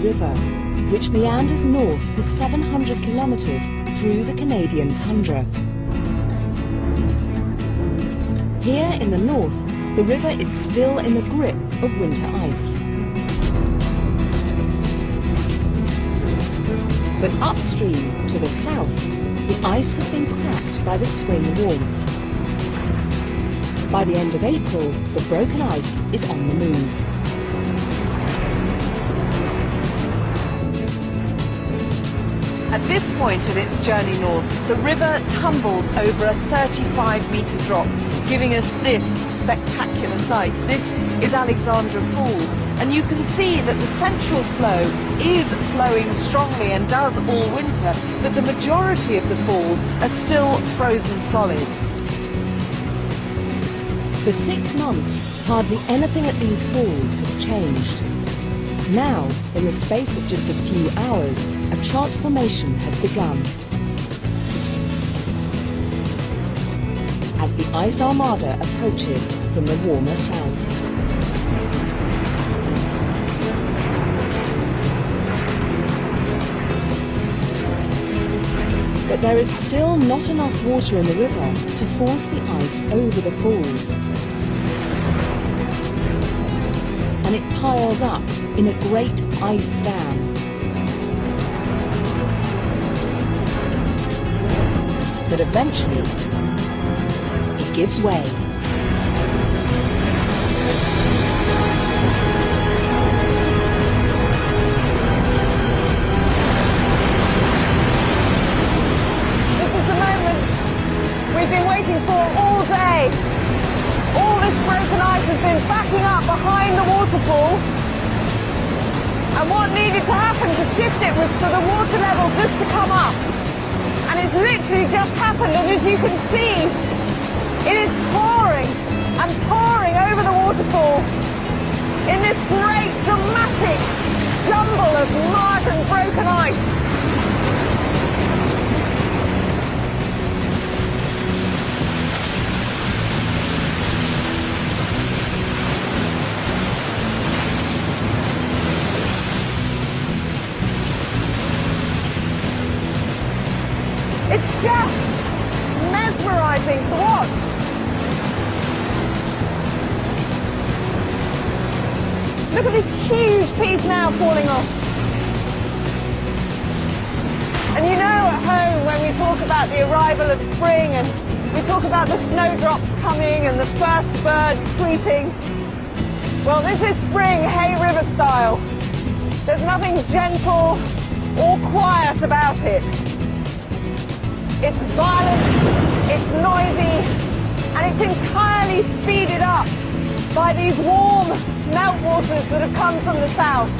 River, which meanders north for 700 kilometers through the Canadian tundra. Here in the north, the river is still in the grip of winter ice. But upstream, to the south, the ice has been cracked by the spring warmth. By the end of April, the broken ice is on the move. At this point in its journey north, the river tumbles over a 35-metre drop, giving us this spectacular sight. This is Alexandra Falls, and you can see that the central flow is flowing strongly and does all winter, but the majority of the falls are still frozen solid. For 6 months, hardly anything at these falls has changed. Now, in the space of just a few hours, a transformation has begun. As the ice armada approaches from the warmer south. But there is still not enough water in the river to force the ice over the falls. And it piles up in a great ice dam. But eventually, it gives way. This is the moment we've been waiting for all day. All this broken ice has been backing up behind the waterfall. And what needed to happen to shift it was for the water level just to come up. And it's literally just happened, and as you can see, it is pouring and pouring over the waterfall in this great dramatic jumble of mud and broken ice. It's just mesmerising to watch. Look at this huge piece now falling off. And you know, at home when we talk about the arrival of spring and we talk about the snowdrops coming and the first birds tweeting, well, this is spring Hay River style. There's nothing gentle or quiet about it. It's violent, it's noisy, and it's entirely speeded up by these warm meltwaters that have come from the south.